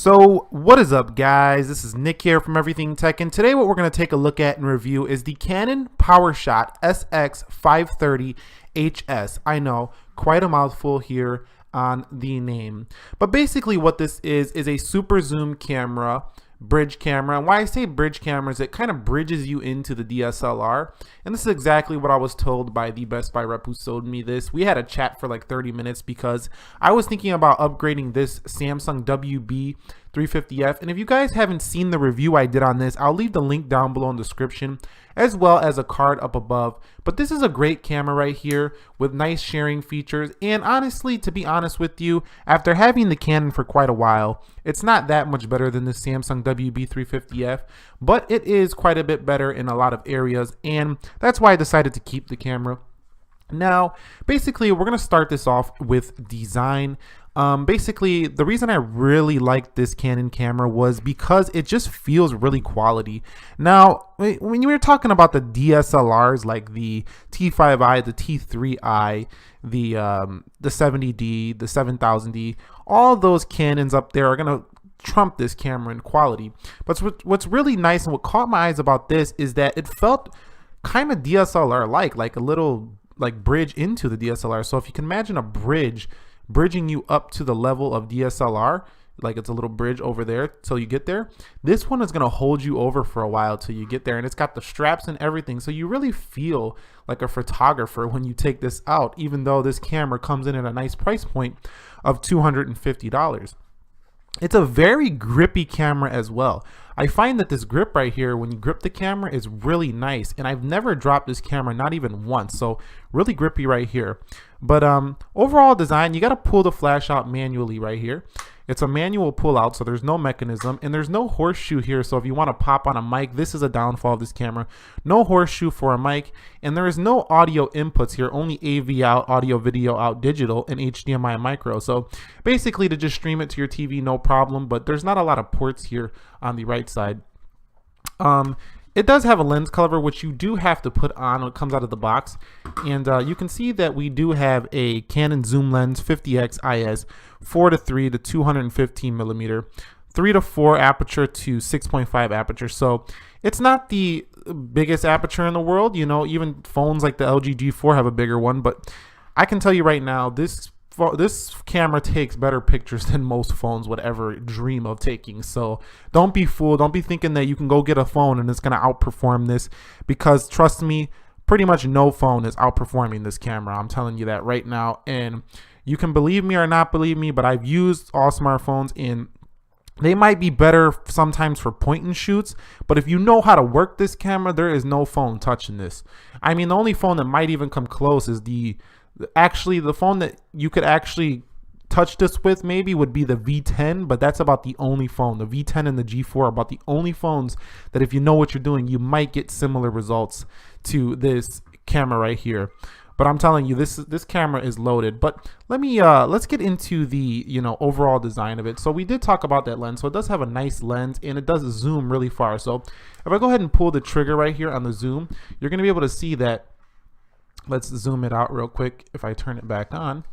So what is up, guys? This is Nick here from Everything Tech, and today what we're going to take a look at and review is the Canon Powershot SX530 HS. I know, quite a mouthful here on the name, but basically what this is a super zoom camera, bridge camera. And why I say bridge camera is it kind of bridges you into the DSLR, and this is exactly what I was told by the Best Buy rep who sold me this. We had a chat for like 30 minutes because I was thinking about upgrading this Samsung WB350F, and if you guys haven't seen the review I did on this, I'll leave the link down below in the description as well as a card up above. But this is a great camera right here with nice sharing features, and honestly, to be honest with you, after having the Canon for quite a while, it's not that much better than the Samsung WB350F, but it is quite a bit better in a lot of areas, and that's why I decided to keep the camera. Now, basically, we're gonna start this off with design. Basically, the reason I really liked this Canon camera was because it just feels really quality. Now, when you were talking about the DSLRs like the T5i, the T3i, the 70D, the 7000D, all those Canons up there are gonna trump this camera in quality. But what's really nice and what caught my eyes about this is that it felt kind of DSLR like a little like bridge into the DSLR. So if you can imagine a bridging you up to the level of DSLR, like it's a little bridge over there till you get there, this one is going to hold you over for a while till you get there, and it's got the straps and everything, so you really feel like a photographer when you take this out, even though this camera comes in at a nice price point of $250. It's a very grippy camera as well. I find that this grip right here, when you grip the camera, is really nice, and I've never dropped this camera, not even once, so really grippy right here. But overall design, you got to pull the flash out manually right here. It's a manual pull out, so there's no mechanism, and there's no horseshoe here, so if you want to pop on a mic, this is a downfall of this camera. No horseshoe for a mic, and there is no audio inputs here, only AV out, audio video out, digital, and HDMI micro. So basically to just stream it to your TV, no problem, but there's not a lot of ports here on the right side. It does have a lens cover, which you do have to put on when it comes out of the box. And you can see that we do have a Canon zoom lens 50x IS 4:3 to 215 millimeter, 3:4 aperture to 6.5 aperture. So it's not the biggest aperture in the world. You know, even phones like the LG G4 have a bigger one. But I can tell you right now, this camera takes better pictures than most phones would ever dream of taking. So don't be fooled. Don't be thinking that you can go get a phone and it's going to outperform this, because trust me, pretty much no phone is outperforming this camera. I'm telling you that right now, and you can believe me or not believe me, but I've used all smartphones and they might be better sometimes for point and shoots, but if you know how to work this camera, there is no phone touching this. I mean, the only phone that might even come close is the phone that you could actually touch this with maybe would be the V10, but that's about the only phone. The V10 and the G4 are about the only phones that if you know what you're doing, you might get similar results to this camera right here. But I'm telling you, this camera is loaded. But let's get into the overall design of it. So we did talk about that lens. So it does have a nice lens, and it does zoom really far. So if I go ahead and pull the trigger right here on the zoom, you're going to be able to see that. Let's zoom it out real quick. If I turn it back on,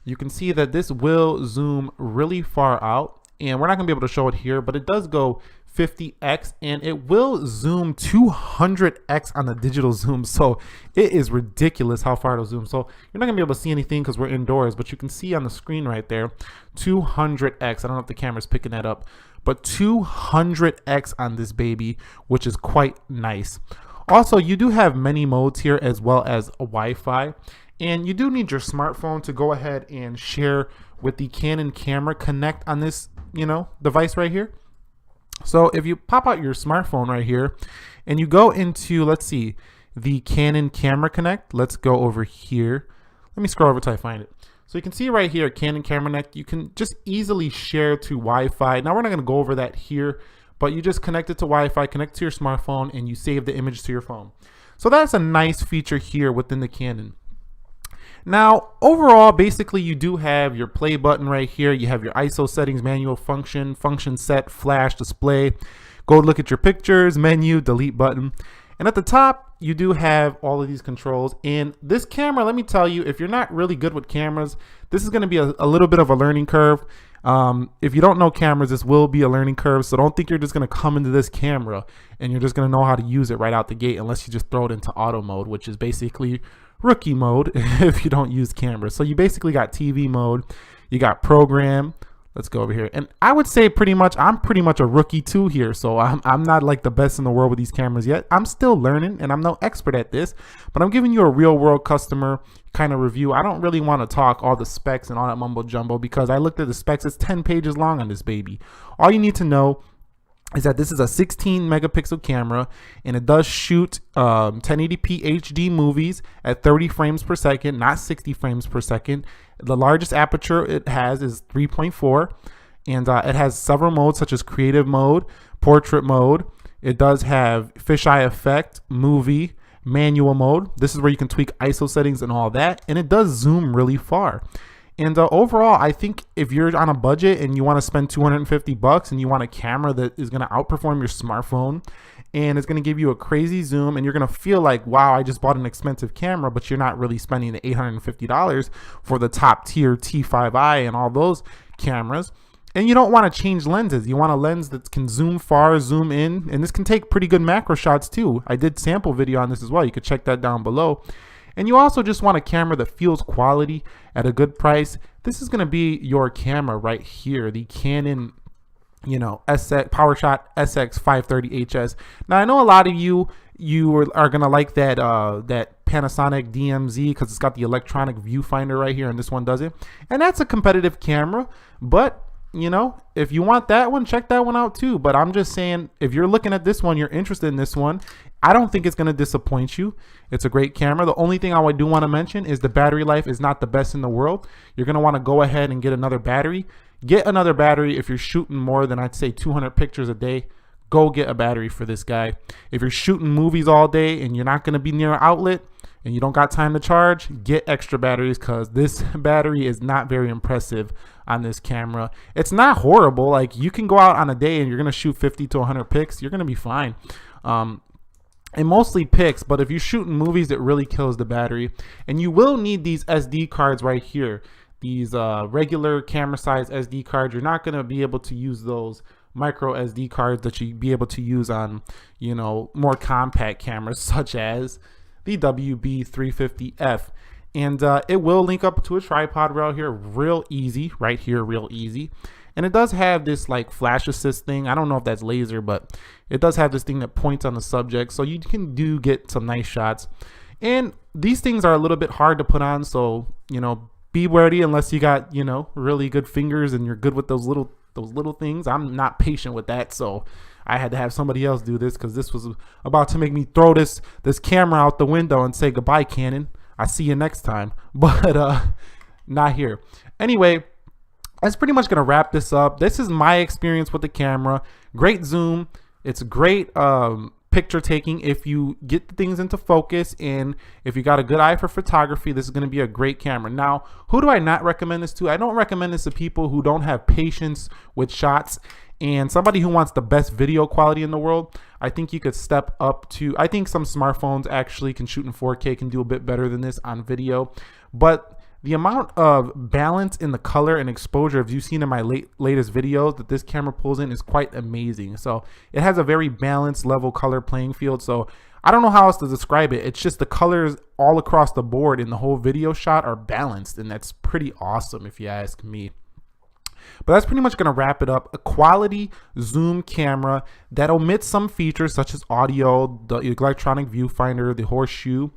you can see that this will zoom really far out, and we're not gonna be able to show it here, but it does go 50x, and it will zoom 200x on the digital zoom. So it is ridiculous how far it'll zoom. So you're not gonna be able to see anything because we're indoors, but you can see on the screen right there 200x. I don't know if the camera's picking that up, but 200x on this baby, which is quite nice. Also, you do have many modes here as well as a Wi-Fi, and you do need your smartphone to go ahead and share with the Canon Camera Connect on this device right here. So if you pop out your smartphone right here and you go into, let's see, the Canon Camera Connect, let's go over here. Let me scroll over till I find it. So you can see right here, Canon Camera Connect, you can just easily share to Wi-Fi. Now we're not gonna go over that here, but you just connect it to Wi-Fi, connect to your smartphone, and you save the image to your phone. So that's a nice feature here within the Canon. Now, overall, basically you do have your play button right here. You have your ISO settings, manual function, function set, flash, display. Go look at your pictures, menu, delete button. And at the top, you do have all of these controls. And this camera, let me tell you, if you're not really good with cameras, this is gonna be a little bit of a learning curve. If you don't know cameras, this will be a learning curve, so don't think you're just going to come into this camera and you're just going to know how to use it right out the gate, unless you just throw it into auto mode, which is basically rookie mode if you don't use cameras. So you basically got TV mode, you got program. Let's go over here. And I would say I'm pretty much a rookie too here. So I'm not like the best in the world with these cameras yet. I'm still learning and I'm no expert at this, but I'm giving you a real world customer kind of review. I don't really want to talk all the specs and all that mumbo jumbo, because I looked at the specs. It's 10 pages long on this baby. All you need to know is that this is a 16 megapixel camera, and it does shoot 1080p HD movies at 30 frames per second, not 60 frames per second. The largest aperture it has is 3.4, and it has several modes such as creative mode, portrait mode. It does have fisheye effect, movie, manual mode. This is where you can tweak ISO settings and all that, and it does zoom really far. And overall, I think if you're on a budget and you want to spend $250 and you want a camera that is going to outperform your smartphone and it's going to give you a crazy zoom, and you're going to feel like, wow, I just bought an expensive camera, but you're not really spending the $850 for the top tier T5i and all those cameras. And you don't want to change lenses. You want a lens that can zoom far, zoom in, and this can take pretty good macro shots too. I did sample video on this as well. You could check that down below. And you also just want a camera that feels quality at a good price. This is going to be your camera right here, the Canon, Powershot SX530 HS. Now I know a lot of you are going to like that that Panasonic DMZ because it's got the electronic viewfinder right here, and this one doesn't. And that's a competitive camera, but if you want that one, check that one out too. But I'm just saying, if you're looking at this one, you're interested in this one, I don't think it's going to disappoint you. It's a great camera. The only thing I do want to mention is the battery life is not the best in the world. You're going to want to go ahead and get another battery. Get another battery if you're shooting more than, I'd say, 200 pictures a day. Go get a battery for this guy. If you're shooting movies all day and you're not going to be near an outlet and you don't got time to charge, get extra batteries, because this battery is not very impressive on this camera. It's not horrible. Like, you can go out on a day and you're going to shoot 50 to 100 pics. You're going to be fine. And mostly pics, but if you're shooting movies, it really kills the battery. And you will need these SD cards right here. These regular camera size SD cards. You're not going to be able to use those micro SD cards that you be able to use on, more compact cameras such as the WB350F. And it will link up to a tripod right here, real easy, right here, real easy. And it does have this like flash assist thing. I don't know if that's laser, but it does have this thing that points on the subject, so you can get some nice shots. And these things are a little bit hard to put on, so be wary unless you got really good fingers and you're good with those little things. I'm not patient with that, so I had to have somebody else do this, because this was about to make me throw this camera out the window and say goodbye, Canon. I see you next time. But not here. Anyway, that's pretty much gonna wrap this up. This is my experience with the camera. Great zoom. It's great picture taking if you get the things into focus, and if you got a good eye for photography, this is going to be a great camera. Now, who do I not recommend this to? I don't recommend this to people who don't have patience with shots and somebody who wants the best video quality in the world. I think you could step up to, I think some smartphones actually can shoot in 4K, can do a bit better than this on video, but the amount of balance in the color and exposure, as you've seen in my latest videos, that this camera pulls in is quite amazing. So it has a very balanced level color playing field. So I don't know how else to describe it. It's just the colors all across the board in the whole video shot are balanced, and that's pretty awesome if you ask me. But that's pretty much going to wrap it up. A quality zoom camera that omits some features such as audio, the electronic viewfinder, the horseshoe,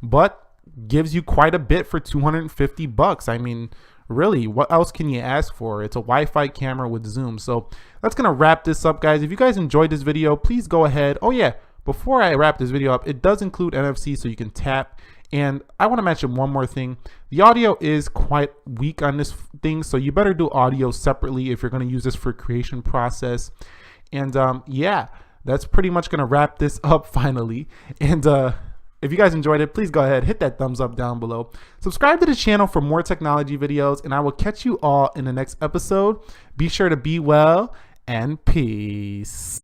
but gives you quite a bit for $250. I mean, really, what else can you ask for? It's a Wi-Fi camera with zoom. So that's gonna wrap this up, guys. If you guys enjoyed this video, please go ahead. Oh yeah, before I wrap this video up, it does include NFC, so you can tap. And I want to mention one more thing. The audio is quite weak on this thing, so you better do audio separately if you're going to use this for creation process. And yeah, that's pretty much going to wrap this up finally. And if you guys enjoyed it, please go ahead, hit that thumbs up down below. Subscribe to the channel for more technology videos, and I will catch you all in the next episode. Be sure to be well, and peace.